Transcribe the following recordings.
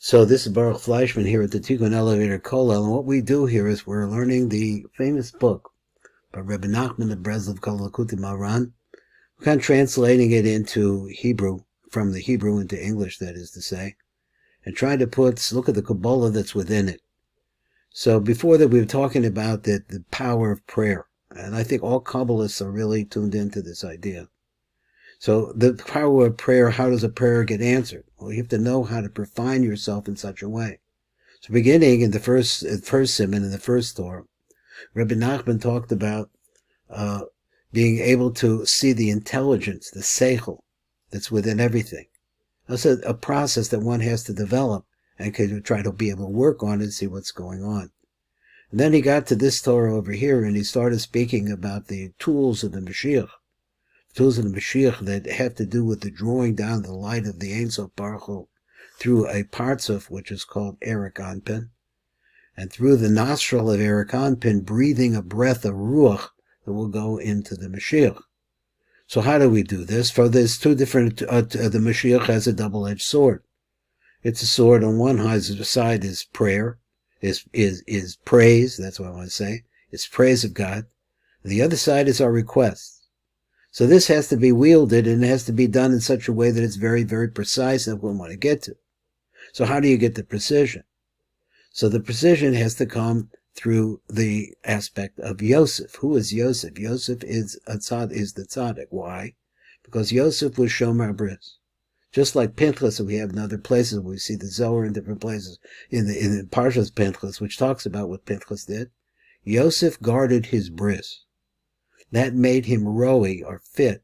So this is Baruch Fleischman here at the Tikkun Elevator Kollel, and what we do here is we're learning the famous book by Rabbi Nachman of Breslev called Likutei Maharan. We're kind of translating it into Hebrew, from the Hebrew into English, that is to say, and trying to look at the Kabbalah that's within it. So before that, we were talking about the power of prayer, and I think all Kabbalists are really tuned into this idea. So the power of prayer, how does a prayer get answered? Well, you have to know how to refine yourself in such a way. So beginning in the first simon, in the first Torah, Rabbi Nachman talked about being able to see the intelligence, the seichel, that's within everything. That's a process that one has to develop and can try to be able to work on it and see what's going on. And then he got to this Torah over here, and he started speaking about the tools of the Mashiach. Tools of the Mashiach that have to do with the drawing down the light of the Ein Sof Baruch Hu through a partzuf, which is called Erik Anpin, and through the nostril of Erik Anpin, breathing a breath of ruach that will go into the Mashiach. So how do we do this? For there's two different, the Mashiach has a double-edged sword. It's a sword on one side is prayer, is praise, that's what I want to say, it's praise of God. The other side is our requests. So this has to be wielded, and it has to be done in such a way that it's very, very precise that we want to get to. So how do you get the precision? So the precision has to come through the aspect of Yosef. Who is Yosef? Yosef is the tzaddik. Why? Because Yosef was Shomer Bris. Just like Pinchas, that we have in other places, we see the Zohar in different places, in the Parshas Pinchas, which talks about what Pinchas did. Yosef guarded his bris. That made him roi, or fit,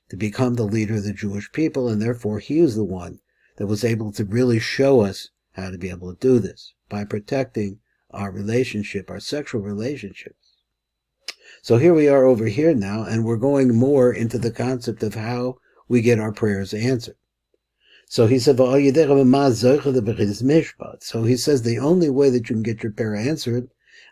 to become the leader of the Jewish people, and therefore he was the one that was able to really show us how to be able to do this, by protecting our relationship, our sexual relationships. So here we are over here now, and we're going more into the concept of how we get our prayers answered. So he said, so he says the only way that you can get your prayer answered,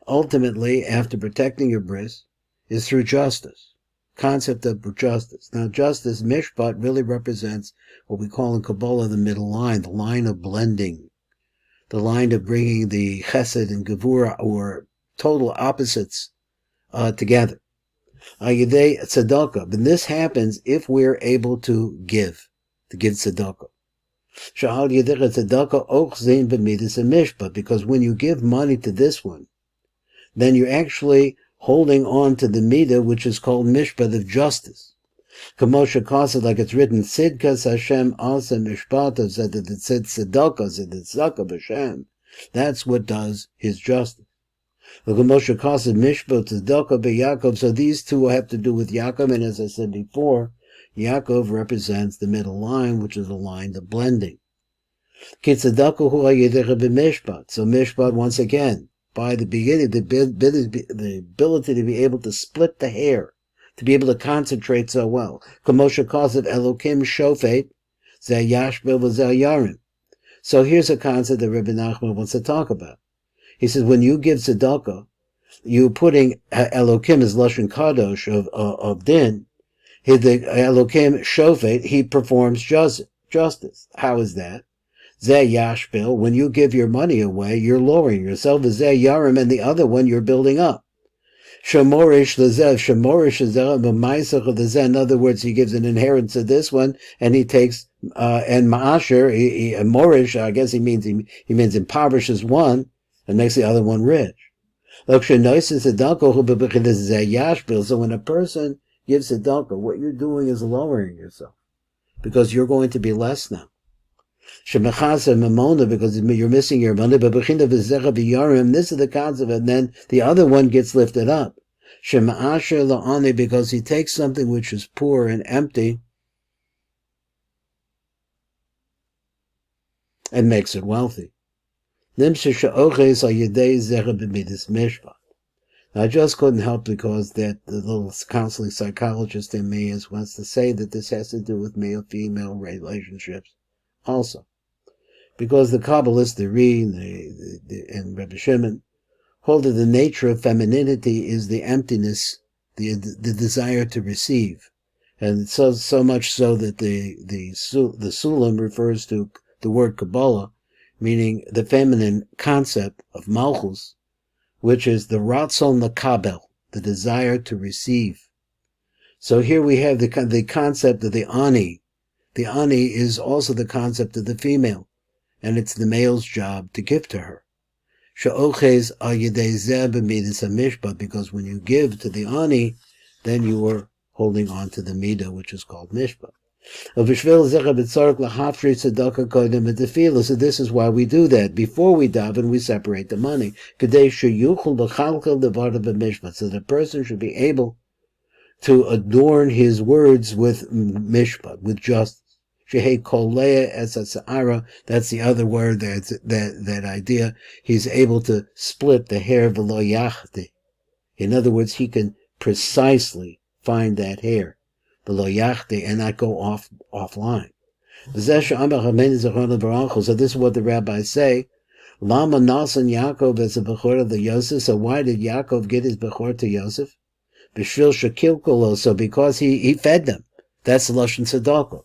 ultimately, after protecting your bris, is through justice. Concept of justice. Now, justice, mishpat, really represents what we call in Kabbalah the middle line, the line of blending, the line of bringing the chesed and gevura, or total opposites, together. Tzadakah. And this happens if we're able to give tzadakah. Because when you give money to this one, then you're actually holding on to the midah, which is called mishpat of justice. Kamosha Kasa, like it's written, Sidkas Hashem Asa Mishpatav, said that it said Tzedakah, said that Tzedakah Hashem. That's what does his justice. The Kamosha Kasa Mishpat Tzedakah be Yaakov. So these two have to do with Yaakov, and as I said before, Yaakov represents the middle line, which is a line of blending. Ki Tzedakah hu hayedecha b'mishpat. So Mishpat, once again, by the beginning, the ability to be able to split the hair, to be able to concentrate so well. Kamosha Kosev Elokim Shofet, Zeh Yashbel V'Zeh Yarim. So here's a concept that Rabbi Nachman wants to talk about. He says, when you give tzedakah, you're putting Elokim as Lashon Kadosh of Din. The Elokim Shofet, he performs justice. How is that? Zeh Yashbil, when you give your money away, you're lowering yourself. Zeh Yarim, and the other one you're building up. Shemorish Lezev, Shemorish Lezev, of the Zeh. In other words, he gives an inheritance to this one, and he takes, and Ma'asher, Morish, I guess he means impoverishes one, and makes the other one rich. So when a person gives tzedakah, what you're doing is lowering yourself, because you're going to be less now. Shemachasa Mamona, because you're missing your money, but Bechinda V'Zecha B'Yarim, this is the concept, and then the other one gets lifted up. Shema'asher La'ani, because he takes something which is poor and empty and makes it wealthy. I just couldn't help because that the little counseling psychologist in me wants to say that this has to do with male-female relationships also. Because the Kabbalists, the Ri, and Rebbe Shimon, hold that the nature of femininity is the emptiness, the desire to receive. And so much so that the Sulam refers to the word Kabbalah, meaning the feminine concept of malchus, which is the ratzon lakabel, the desire to receive. So here we have the concept of the ani. The ani is also the concept of the female, and it's the male's job to give to her. She'oches al yedei zeh b'midas hamishpat, because when you give to the ani, then you are holding on to the midah, which is called mishpat. So this is why we do that. Before we daven, we separate the money. So the person should be able to adorn his words with mishpat, with justice. That's the other word, that idea. He's able to split the hair v'lo yachti. In other words, he can precisely find that hair, v'lo yachti, and not go offline. So this is what the rabbis say. Lama nasan Yaakov as a bechor of the Yosef. So why did Yaakov get his bechor to Yosef? B'shvil shekilkolo. So because he fed them. That's the lashon tzedakah.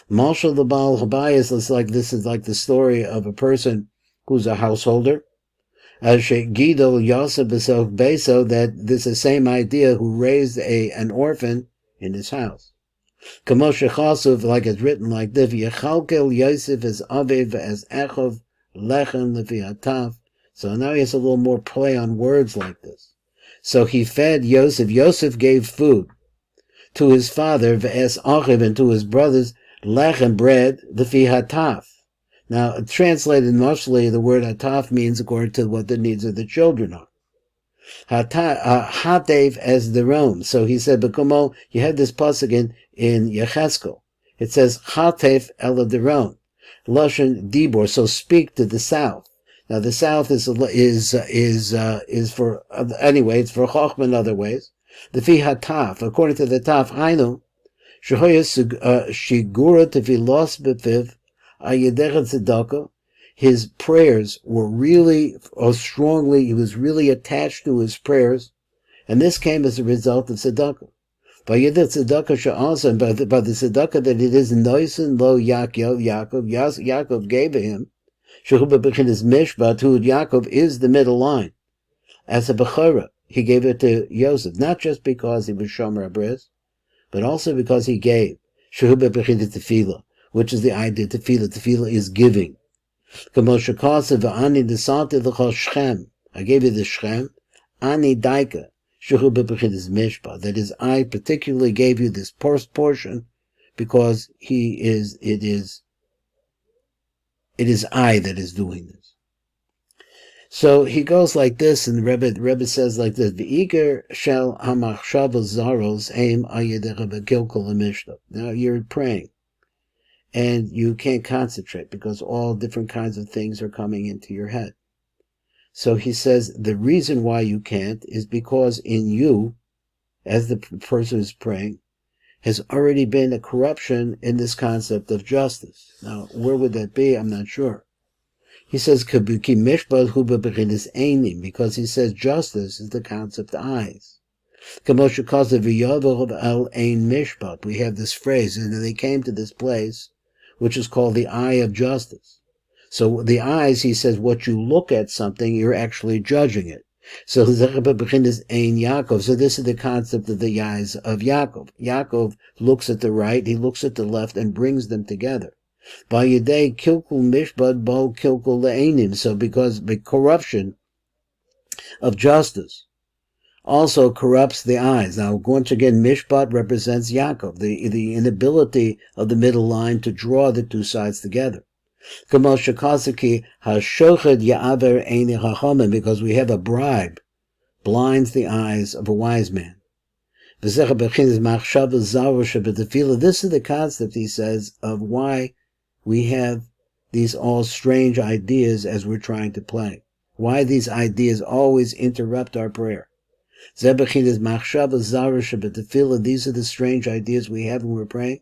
Mashal the Baal Habayis is like, this is like the story of a person who's a householder. As Gido Yosef B'Sof Beso, that this is the same idea, who raised an orphan in his house. Kamoshe Chasuv, like it's written like this, Yechalkel Yosef as Aviv as Echov Lechem Lefi Hatav. So now he has a little more play on words like this. So he fed Yosef. Yosef gave food to his father, V'es Achiv, and to his brothers, lechem, bread, lefi hataf. Now, translated mostly, the word hataf means according to what the needs of the children are. Hatev as the Rome. So he said, Bekomo, you have this pasuk in Yecheskel. It says, Hatev el Rome. Lashon dibor, so speak to the south. Now, the south is for, anyway, it's for chochmah in other ways. Lefi hataf, according to the taf, hainu, Shigura tefilos befiv ayedechet tzedakah. His prayers were really, or strongly, he was really attached to his prayers, and this came as a result of tzedakah. By the tzedakah that it is noisen lo Yaakov gave him, shehu b'bechinas mishpat, who Yaakov is the middle line. As a bechora, he gave it to Yosef, not just because he was shomer abris, but also because he gave. Shehu b'bechinas tefillah, which is the idea tefillah. Tefillah is giving. I gave you the Shchem, ani daika, shehu b'bechinas mishpat. That is, I particularly gave you this portion because it is I that is doing this. So he goes like this, and the Rebbe says like this: V'iger shel hamachshava zaros aim ayedecha b'kilkol hamishtav. Now you're praying, and you can't concentrate because all different kinds of things are coming into your head. So he says the reason why you can't is because in you, as the person who's praying, has already been a corruption in this concept of justice. Now, where would that be? I'm not sure. He says, because he says justice is the concept of eyes. We have this phrase, and they came to this place, which is called the eye of justice. So the eyes, he says, what you look at something, you're actually judging it. So this is the concept of the eyes of Yaakov. Yaakov looks at the right, he looks at the left, and brings them together. So because the corruption of justice also corrupts the eyes. Now, once again, mishpat represents Yaakov, the inability of the middle line to draw the two sides together. Because we have a bribe, blinds the eyes of a wise man. This is the concept, he says, of why we have these all strange ideas as we're trying to play. Why these ideas always interrupt our prayer. These are the strange ideas we have when we're praying.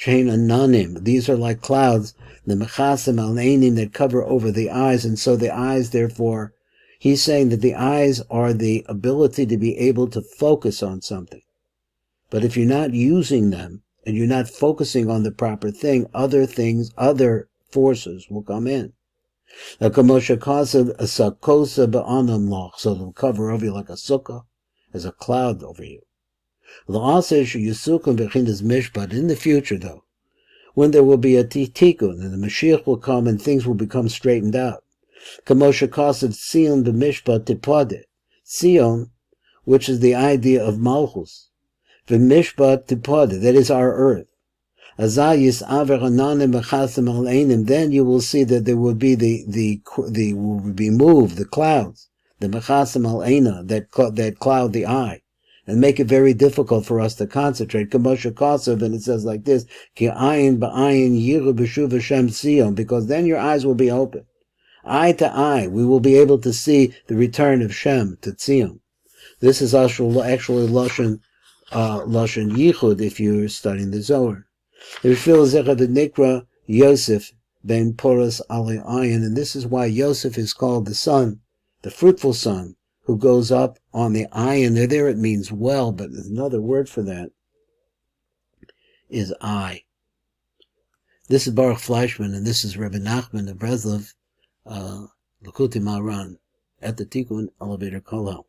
These are like clouds, the mechasim al-ainim, that cover over the eyes, and so the eyes, therefore, he's saying that the eyes are the ability to be able to focus on something. But if you're not using them, and you're not focusing on the proper thing, other things, other forces will come in. Kamosha Kasav a Sakosa Ba'anam Loch, so they'll cover over you like a sukkah, as a cloud over you. L'aseh Yusukum Bechinas Mishpat, in the future though, when there will be a tikkun, and the Mashiach will come and things will become straightened out. Kamosha Kasav Sion B'Mishpat Tipade, Sion, which is the idea of Malchus, V'Mishpat Tipade, that is our earth. Then you will see that there will be will be moved, the clouds, the mechasim al eina, that cloud the eye, and make it very difficult for us to concentrate. Kamosha Kasav, and it says like this, Ki ayin ba'ayin yiru b'shuv Hashem Sion, because then your eyes will be open. Eye to eye, we will be able to see the return of Shem to Tzion. This is actually Lashon Yichud if you're studying the Zohar. Yosef ben Porus Ali Ayin, and this is why Yosef is called the son, the fruitful son, who goes up on the ayin. There it means well, but there's another word for that is eye. This is Baruch Fleischman, and this is Rebbe Nachman of Breslev, Likutei Maharan, at the Tikkun Elevator Kollel.